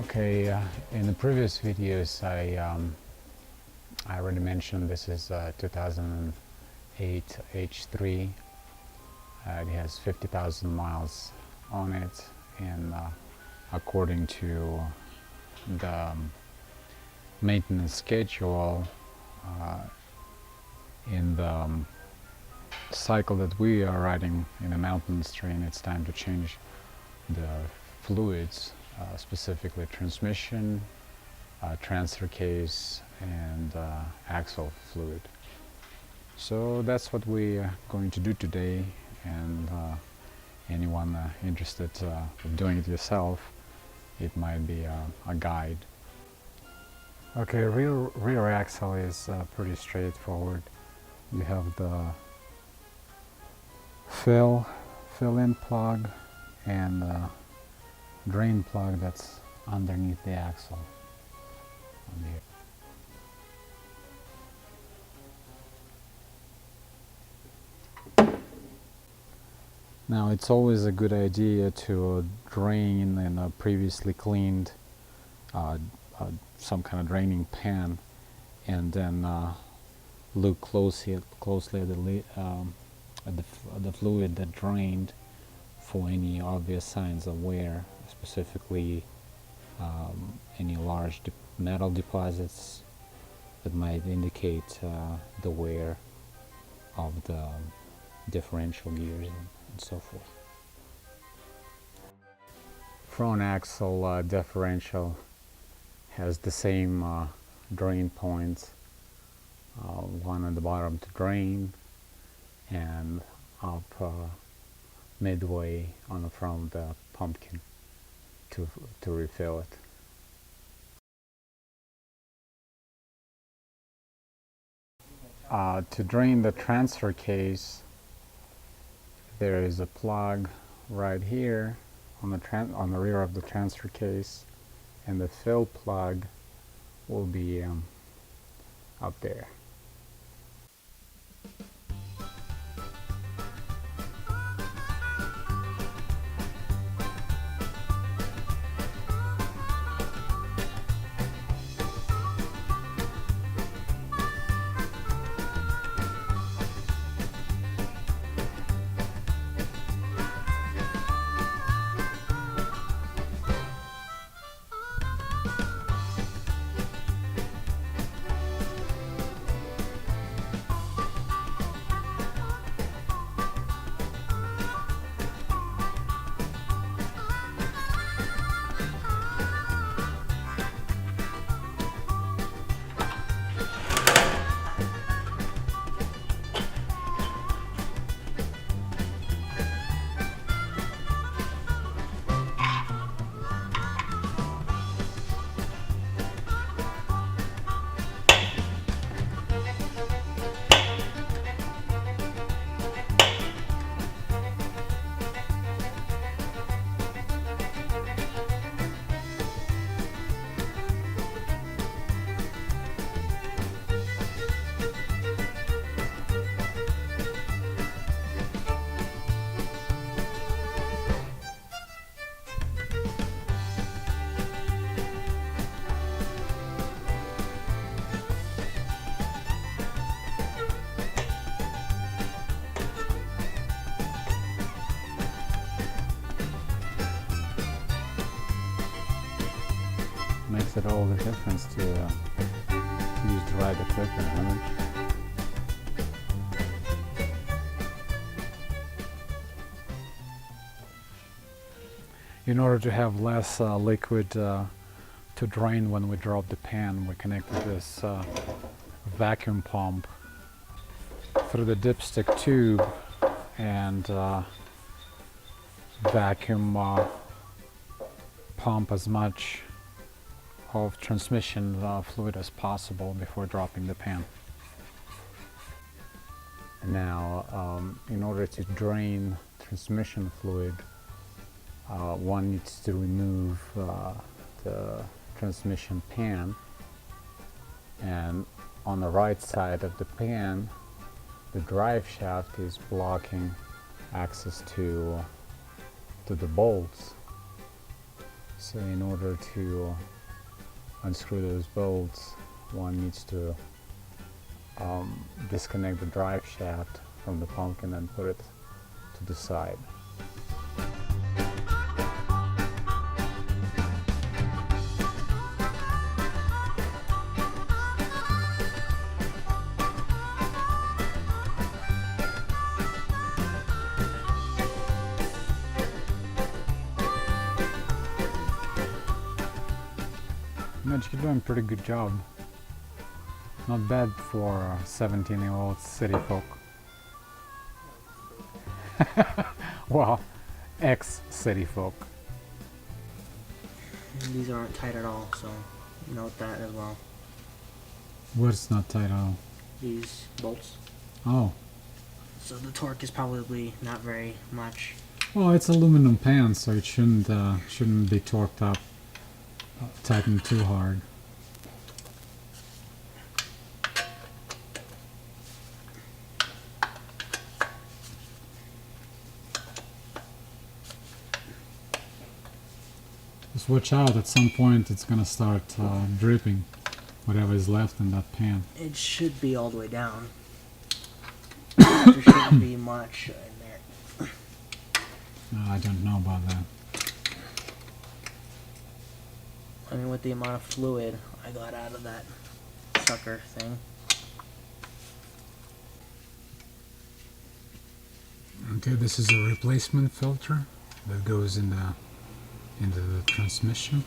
Okay, in the previous videos I already mentioned this is 2008 H3. It has 50,000 miles on it, and according to the maintenance schedule in the cycle that we are riding in a mountains train, it's time to change the fluids, specifically transmission, transfer case, and axle fluid. So that's what we're going to do today, and anyone interested in doing it yourself, it might be a guide. Okay, rear axle is pretty straightforward. You have the fill-in plug and drain plug that's underneath the axle on here. Now it's always a good idea to drain in a previously cleaned some kind of draining pan, and then look closely at the fluid that drained for any obvious signs of wear, specifically any large metal deposits that might indicate the wear of the differential gears and so forth. Front axle differential has the same drain points, one at the bottom to drain and up midway on the front of the pumpkin to refill it. To drain the transfer case, there is a plug right here on the rear of the transfer case, and the fill plug will be up there. Makes it all the difference to use the right equipment. In order to have less liquid to drain when we drop the pan, we connected this vacuum pump through the dipstick tube and vacuum pump as much of transmission fluid as possible before dropping the pan. Now, in order to drain transmission fluid, one needs to remove the transmission pan, and on the right side of the pan, the drive shaft is blocking access to the bolts. So in order to unscrew those bolts, one needs to disconnect the drive shaft from the pumpkin and put it to the side. Mitch, you're doing a pretty good job. Not bad for 17-year-old city folk. Well, ex-city folk. These aren't tight at all, so note that as well. What's not tight at all? These bolts. Oh. So the torque is probably not very much. Well, it's aluminum pan, so it shouldn't be torqued up, tightened too hard. Just watch out, at some point it's gonna start dripping whatever is left in that pan. It should be all the way down. There shouldn't be much in there. I don't know about that. I mean, with the amount of fluid I got out of that sucker thing. Okay, this is a replacement filter that goes into the transmission.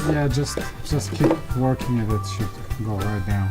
Yeah, just keep working it. It should go right down.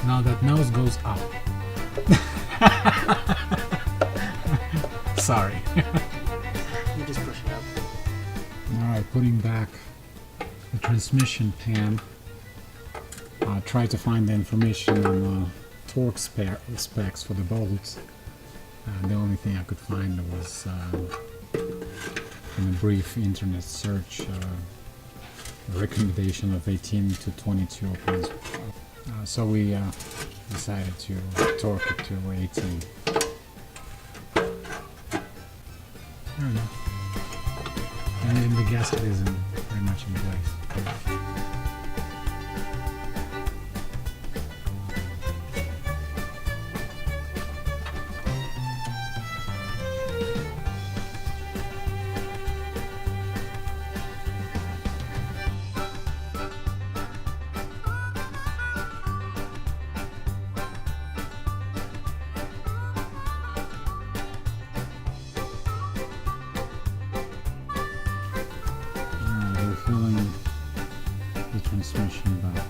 Now that nose goes up. Sorry. You just push it up. Alright, putting back the transmission pan. Try to find the information on torque specs for the bolts. The only thing I could find was in a brief internet search a recommendation of 18 to 22 pounds. So we decided to torque it to 18. There we go. And then the gasket is pretty much in place. Filling the transmission back.